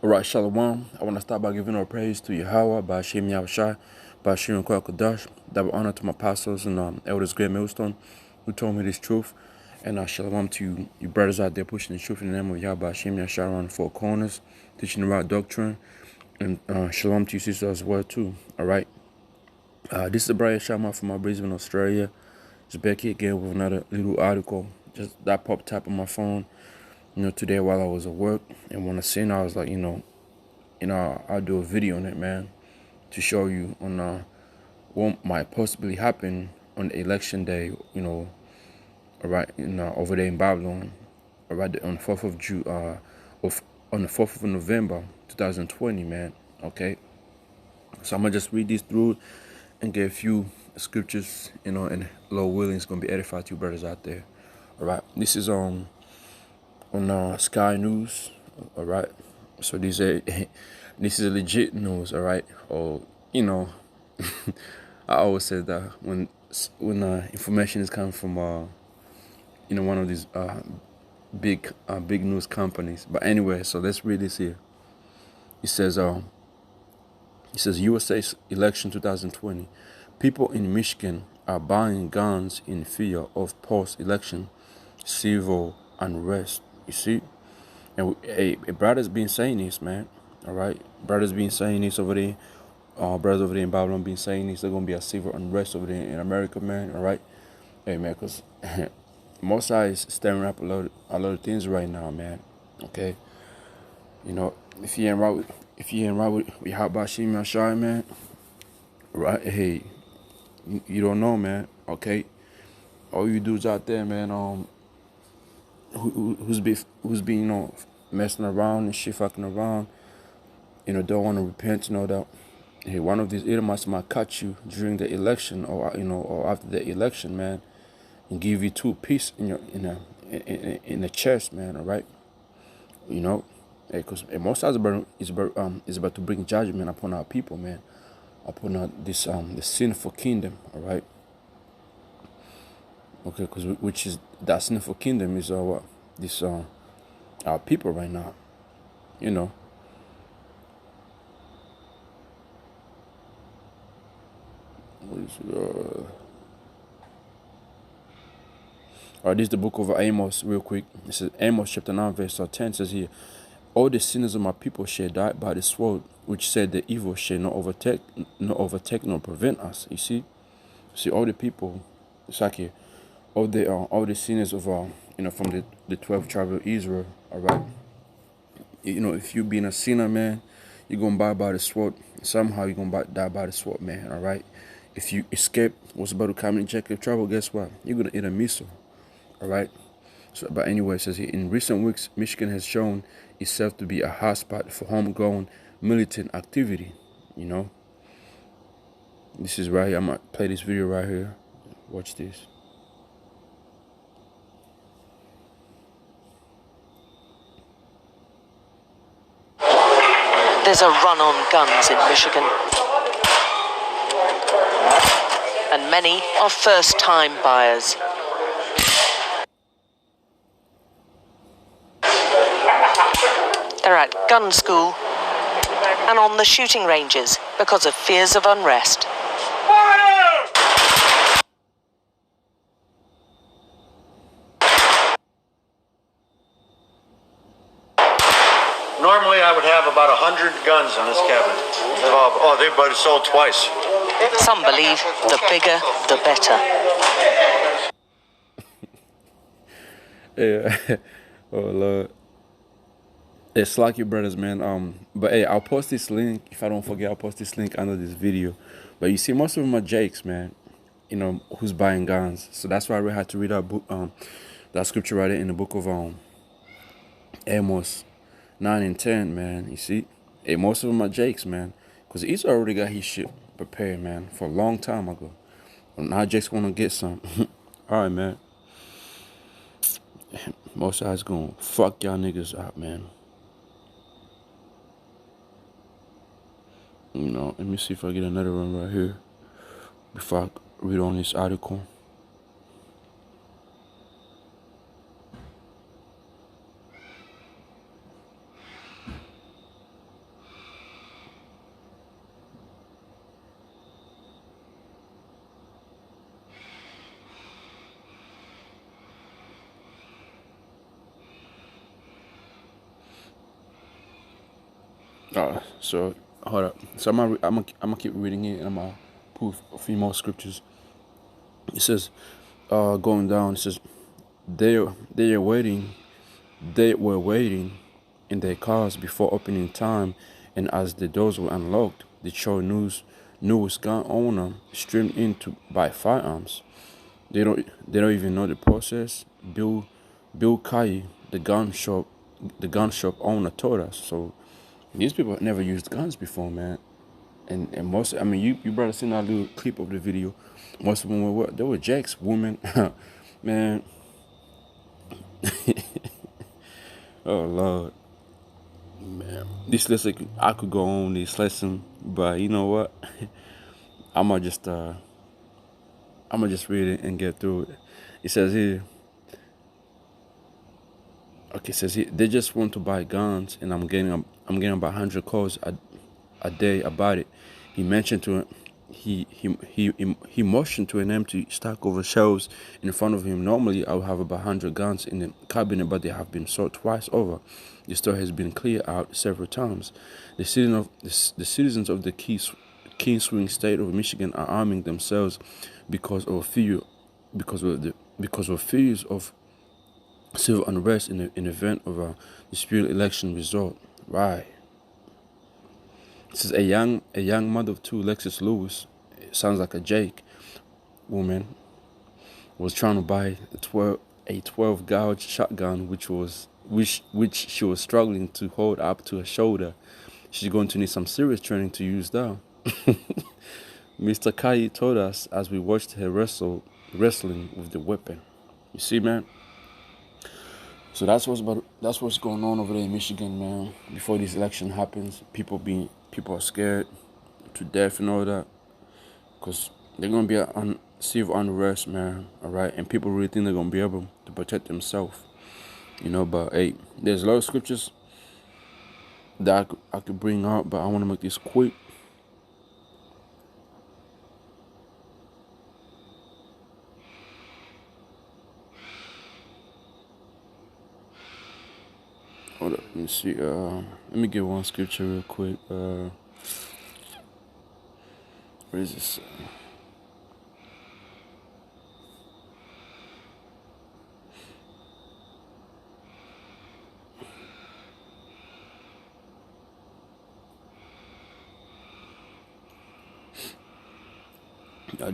Alright, Shalom. I want to start by giving all praise to Yahweh, by Hashem Yahushai, by Hashem Kodash, double honor to my pastors and elders, great millstone, who told me this truth. And Shalom to you brothers out there pushing the truth in the name of Yahweh, Hashem Yahushai around the four corners, teaching the right doctrine. And Shalom to you sisters as well, too. Alright. This is the Brian Shama from Brisbane, Australia. It's Becky again with another little article. Just that popped up on my phone, today while I was at work. And when I seen it, I was like, I'll do a video on it, man, to show you on what might possibly happen on the election day, all right, over there in Babylon, all right, on the 4th of June, on the 4th of November, 2020, man. Okay, so I'm gonna just read this through and get a few scriptures, and Lord willing, it's gonna be edified to you brothers out there. All right, this is on Sky News. All right, so this is legit news. All right, I always said that when information is coming from one of these big news companies. But anyway, so let's read this here. It says USA election 2020. People in Michigan are buying guns in fear of post-election civil unrest. You see, and a brother's been saying this, man. All right, brothers been saying this over there. Brothers over there in Babylon been saying this. There's gonna be a civil unrest over there in America, man. All right, hey man, cause Mosai is stirring up a lot of things right now, man. Okay, if you ain't right with how about Shimi Ashai, man, right? Hey, you don't know, man. Okay, all you dudes out there, man. Who's been messing around and shit, fucking around, don't want to repent, that hey, one of these Edomites might catch you during the election or after the election, man, and give you 2 pieces in the chest, man. All right, because most times is about to bring judgment upon our people, man, upon this the sinful kingdom. All right. Okay, because which is that sinful kingdom is this our people right now, What is it? All right, this is the book of Amos, real quick. It says Amos chapter 9 verse 10 says here, all the sinners of my people shall die by the sword, which said the evil shall not overtake nor prevent us. You see all the people. It's like here. All the sinners of from the 12 tribes of Israel. All right, if you being a sinner, man, you're gonna die by the sword. Somehow you're gonna die by the sword, man. All right, if you escape what's about to come in Jacob trouble, guess what? You're gonna eat a missile. All right. So, but anyway, it says here, in recent weeks, Michigan has shown itself to be a hotspot for homegrown militant activity. This is right here. I'm gonna play this video right here. Watch this. There's a run on guns in Michigan. And many are first-time buyers. They're at gun school and on the shooting ranges because of fears of unrest. Normally, I would have about 100 guns on this cabinet. But it's sold twice. Some believe the bigger, the better. Yeah. Oh Lord. It's like your brothers, man. But hey, I'll post this link. If I don't forget, I'll post this link under this video. But you see, most of them are jakes, man. Who's buying guns. So that's why I really had to read that book, that scripture right there in the book of Amos 9 and 10, man. You see, hey, most of them are jakes, man. Because he's already got his shit prepared, man, for a long time ago. Now Jake's gonna get some. All right, man. Most guys gonna fuck y'all niggas up, man. Let me see if I get another one right here before I read on this article. So hold up. So I'm gonna keep reading it, and I'm gonna prove a few more scriptures. It says, going down. It says, they are waiting. They were waiting in their cars before opening time, and as the doors were unlocked, the newest gun owner streamed in to buy firearms. They don't even know the process. Bill Kai, the gun shop owner, told us. So these people never used guns before, man. And most, I mean, you probably seen that little clip of the video. Most of them were what? They were Jack's women, man. Oh Lord, man. This lesson I could go on this lesson, but you know what? I'ma just uh I'ma just read it and get through it. It says here. Okay, it says here they just want to buy guns, and I'm getting about 100 calls a day about it. He mentioned to he motioned to an empty stack of shelves in front of him. Normally, I would have about 100 guns in the cabinet, but they have been sold twice over. The store has been cleared out several times. The citizens of the key swing state of Michigan are arming themselves because of fears of civil unrest in event of a disputed election result. Right. This is a young mother of two, Lexus Lewis, it sounds like a Jake woman, was trying to buy a 12 gauge shotgun, which she was struggling to hold up to her shoulder. She's going to need some serious training to use that. Mr. Kai told us as we watched her wrestling with the weapon. You see, man. So that's what's going on over there in Michigan, man. Before this election happens, people are scared to death and all that, because they're gonna be on civil unrest, man. All right, and people really think they're gonna be able to protect themselves, you know. But hey, there's a lot of scriptures that I could bring out, but I want to make this quick. Hold up, let me see. Let me get one scripture real quick. Where is this?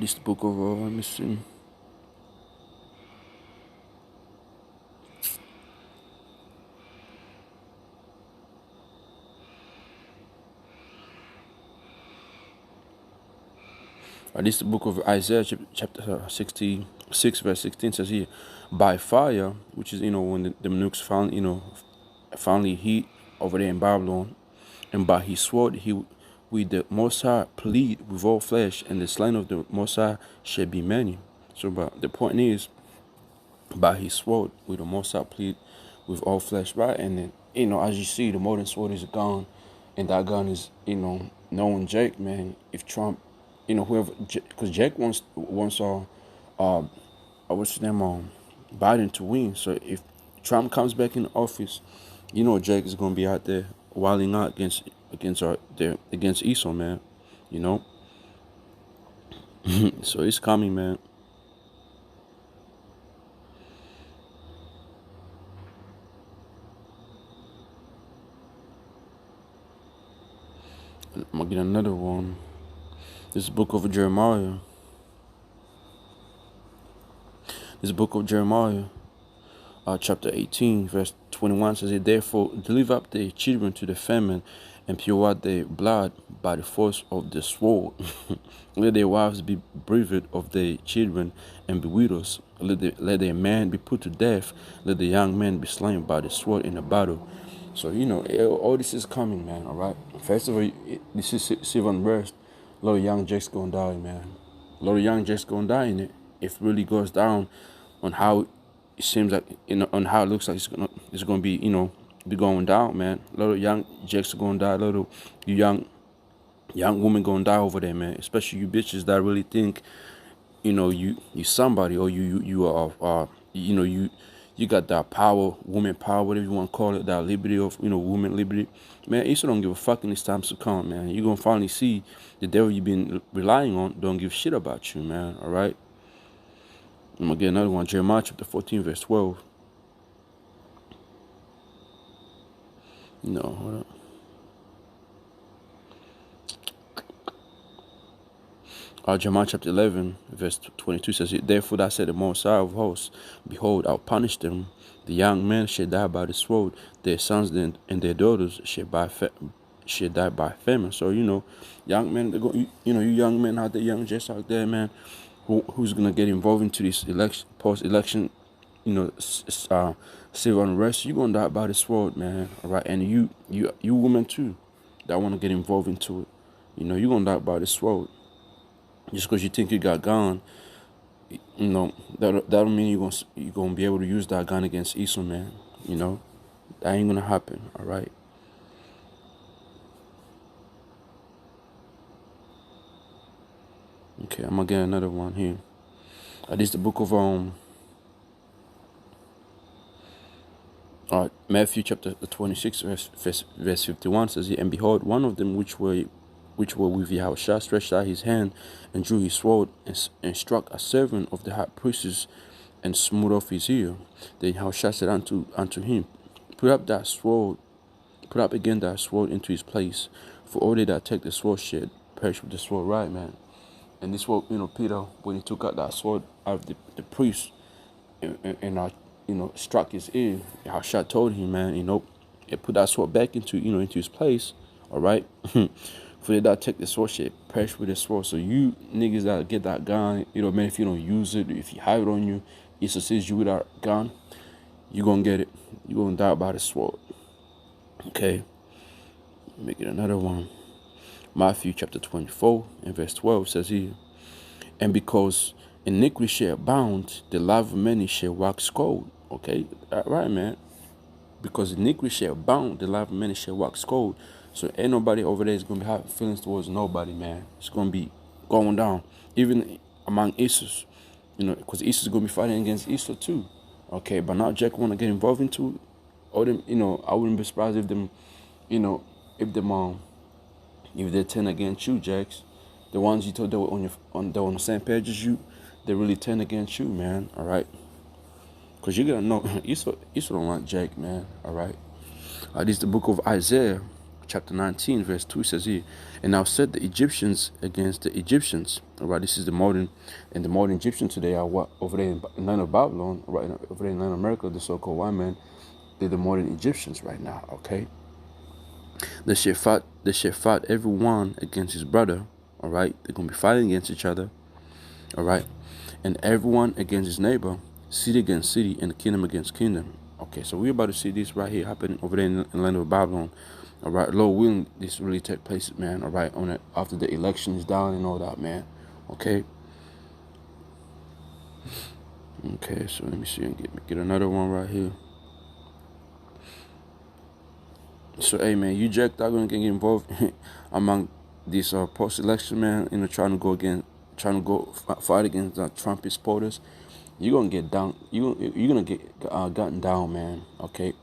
This is the book of let me see. This is the book of Isaiah, chapter 66, verse 16 says here, by fire, which is, when the nukes finally heat over there in Babylon, and by his sword, with the Most High plead with all flesh, and the slain of the Most High shall be many. So, but the point is, by his sword, with the Most High plead with all flesh, right? And then, as you see, the modern sword is gone, and that gun is, knowing Jake, man, if Trump, whoever, because Jake wants what's his name, Biden to win. So if Trump comes back in office, Jake is gonna be out there wilding out against Esau, man. So it's coming, man. I'm gonna get another one. This is the book of Jeremiah. Chapter 18, verse 21 says, therefore deliver up their children to the famine, and pour out their blood by the force of the sword. Let their wives be bereaved of their children and be widows. Let their man be put to death. Let the young man be slain by the sword in a battle. So, all this is coming, man, all right? First of all, this is civil unrest. A lot of young Jakes gonna die, man. A lot of young Jakes gonna die in it. If it really goes down on how it seems like, on how it looks like it's gonna be, be going down, man. A lot of young Jakes are gonna die. A lot of young women gonna die over there, man. Especially you bitches that really think, you somebody, or you You got that power, woman power, whatever you want to call it, that liberty of, woman liberty. Man, Esau don't give a fuck in these times to come, man. You're going to finally see the devil you've been relying on don't give shit about you, man, all right? I'm going to get another one, Jeremiah chapter 14, verse 12. No, hold up. Jeremiah chapter 11, verse 22 says, Therefore thou said the Most High of hosts, Behold, I'll punish them. The young men shall die by the sword, their sons and their daughters shall die by famine. So, young men, you young men out there, young Jets out there, man, who's going to get involved into this post-election, civil unrest, you're going to die by the sword, man, all right? And you women, too, that want to get involved into it, you're going to die by the sword. Just because you think you got gun, that don't mean you're gonna be able to use that gun against Esau, man. That ain't gonna happen. All right. Okay, I'm gonna get another one here. This is the book of Matthew chapter 26 verse 51 says, And behold, one of them which were with Yahushua stretched out his hand and drew his sword and struck a servant of the high priestess and smote off his ear. Then Yahushua said unto him, Put up again that sword into his place, for all they that take the sword shall perish with the sword. Right, man. And this was, Peter, when he took out that sword out of the priest and struck his ear, Yahushua told him, man, put that sword back into his place. All right. For they that take the sword shit, perish with the sword. So you niggas that get that gun, man, if you don't use it, if you have it on you, it says you with that gun, you gonna get it. You gonna die by the sword. Okay. Make it another one. Matthew chapter 24 and verse 12 says here, And because iniquity shall abound, the love of many shall wax cold. Okay, right, man. Because iniquity shall abound, the love of many shall wax cold. So ain't nobody over there is going to be having feelings towards nobody, man. It's going to be going down. Even among Esau's, because Esau's going to be fighting against Esau too. Okay, but now Jack want to get involved into it. Or them, I wouldn't be surprised if them, if they turn against you, Jacks. The ones you told they were on the same page as you, they really turn against you, man. All right. Because you got to know, Esau don't like Jack, man. All right. This is the book of Isaiah, chapter 19, verse 2 says here, And now set the Egyptians against the Egyptians. All right, this is the modern Egyptians today are what over there in the land of Babylon, right over there in land of America, the so-called white man, they're the modern Egyptians right now, okay? They shall fight everyone against his brother, all right? They're going to be fighting against each other, all right? And everyone against his neighbor, city against city, and kingdom against kingdom. Okay, so we're about to see this right here happening over there in the land of Babylon. All right, Lord willing, this really take place, man. All right, after the election is down and all that, man. Okay. Okay, so let me see and get another one right here. So, hey, man, you Jack are gonna get involved among these post-election, man. Trying to go fight against Trump supporters. You're gonna get down. You're gonna get gotten down, man. Okay.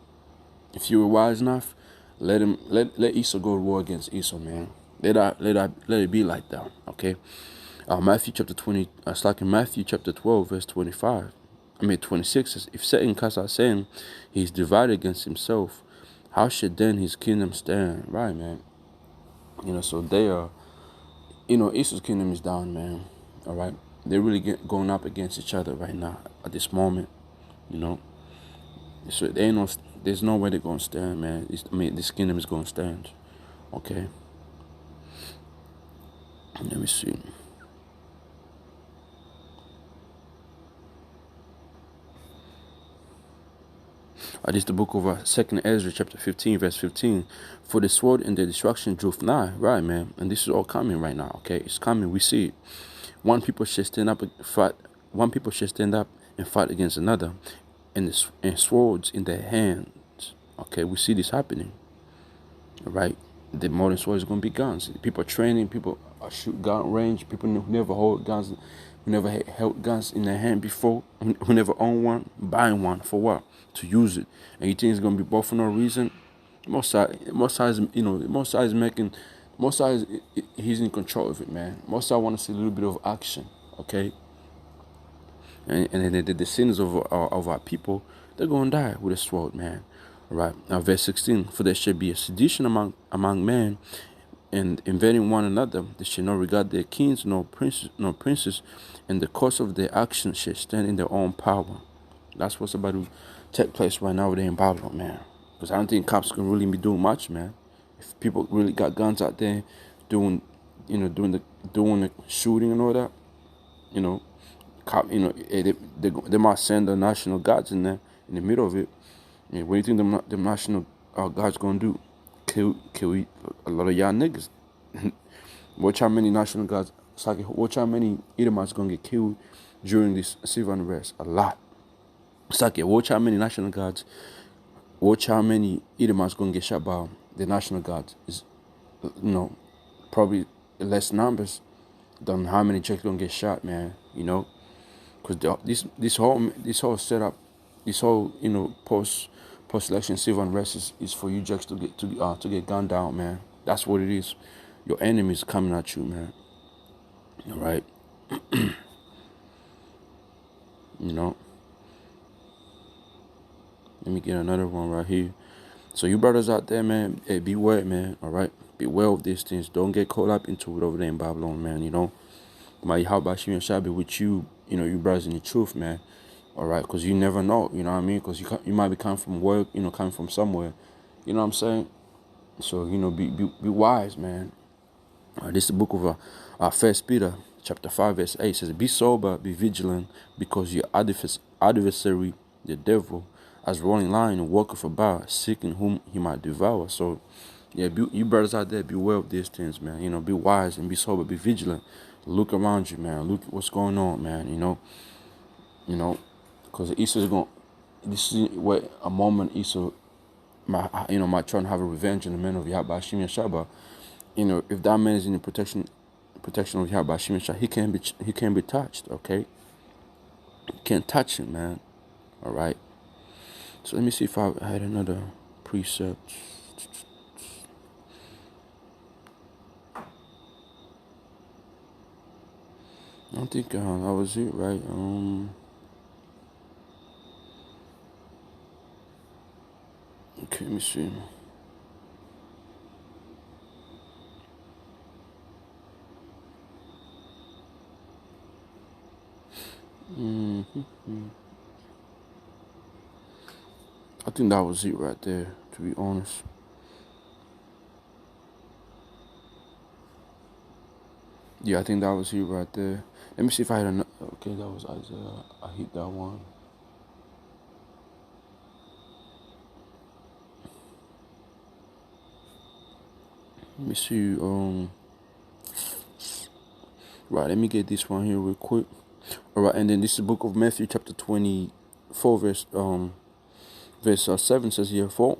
If you were wise enough, let Esau go to war against Esau, man. Let it be like that. Okay. Matthew chapter 20. It's like in Matthew chapter 12, verse 26 says, If Satan cast out Satan, he is divided against himself. How should then his kingdom stand? Right, man. So they are. Esau's kingdom is down, man. All right. They're really going up against each other right now at this moment. So there's no way they're gonna stand, man. This kingdom is gonna stand. Okay. Let me see. This is the book of 2nd Ezra, chapter 15, verse 15. For the sword and the destruction drew nigh. Right, man. And this is all coming right now. Okay, it's coming. We see it. One people should stand up and fight. One people should stand up and fight against another, and swords in their hands. Okay, we see this happening. All right, the modern sword is going to be guns. People are training. People shoot gun range. People who never hold guns, who never held guns in their hand before, who never owned one, buying one for what? To use it. And you think it's gonna be bought for no reason? Most sides, you know, most sides making, most sides he's in control of it, man. Most I want to see a little bit of action, okay? And the sins of our people, they're gonna die with a sword, man. All right. Now, verse 16: For there shall be a sedition among men, and invading one another, they shall not regard their kings nor princes, and the course of their actions shall stand in their own power. That's what's about to take place right now over there in Babylon, man. Because I don't think cops can really be doing much, man. If people really got guns out there doing the shooting and all that, you know, they might send the national guards in there in the middle of it. Yeah, what do you think the national guards gonna do? Kill a lot of y'all niggas. Watch how many national guards. It's like, watch how many Edomites gonna get killed during this civil unrest. A lot. It's like, watch how many national guards. Watch how many Edomites gonna get shot by the national guards. Is, you know, probably less numbers than how many chicks gonna get shot, man. You know, because this whole setup, this whole, you know, post-election civil unrest is for you jacks to get gunned down, man. That's what it is. Your enemies coming at you, man. All right. You know. Let me get another one right here. So you brothers out there, man, hey, beware, man. All right. Beware of these things. Don't get caught up into it over there in Babylon, man. You know. My Yahawashi shall be with you. You know, you brothers in the truth, man. All right, because you never know, you know what I mean? Because you might be coming from work, you know, coming from somewhere. You know what I'm saying? So, you know, be wise, man. This is the book of 1 Peter, chapter 5, verse 8. It says, be sober, be vigilant, because your adversary, the devil, as rolling lion, walketh about, seeking whom he might devour. So, yeah, you brothers out there, beware of these things, man. You know, be wise and be sober, be vigilant. Look around you, man. Look at what's going on, man, you know. You know. Because Esau's going, this is what a moment Esau might try and have a revenge on the men of Yahweh Hashem Yeshua. You know, if that man is in the protection of Yahweh Hashem Yeshua, he can't be touched, okay? You can't touch him, man. All right. So let me see if I had another precept. I don't think that was it, right? Okay, let me see. I think that was it right there, to be honest. Yeah, I think that was it right there. Let me see if I had another. Okay, that was Isaiah. I hit that one. Let me see. Right, let me get this one here real quick. All right, and then this is the book of Matthew, chapter 24, verse 7 says here, For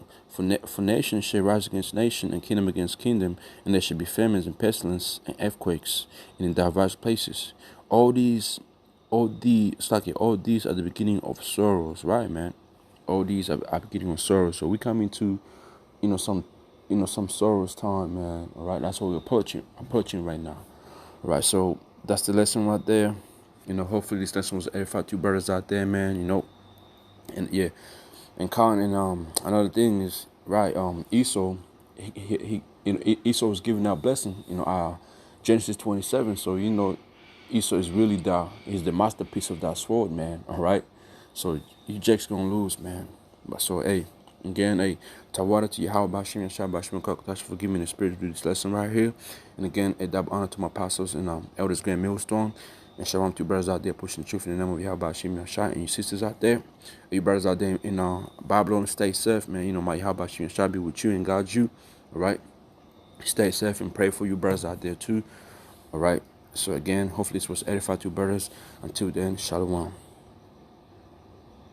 nation shall rise against nation, and kingdom against kingdom, and there shall be famines and pestilence and earthquakes in diverse places. All these are the beginning of sorrows, right, man? All these are beginning of sorrows. So we come into, some sorrows time, man. All right, that's what we're approaching right now. All right, so that's the lesson right there. Hopefully this lesson was edified to brothers out there, man. And yeah, and Colin, and another thing is, right, Esau, Esau was giving that blessing, Genesis 27. So Esau is really he's the masterpiece of that sword, man. All right, so you Jake's gonna lose, man. But so again, Tawada to Yahweh Bashim and Shabashim Kakatash for giving me the spirit to do this lesson right here. And again, a double honor to my apostles and elders, grand millstone. And shalom to you brothers out there pushing the truth in the name of Yahweh Hashem Yashai, and you sisters out there. You brothers out there in Babylon, stay safe, man. My Yahweh Hashem Yashai be with you and guide you. All right. Stay safe and pray for you brothers out there too. All right. So again, hopefully this was edified to you brothers. Until then, shalom.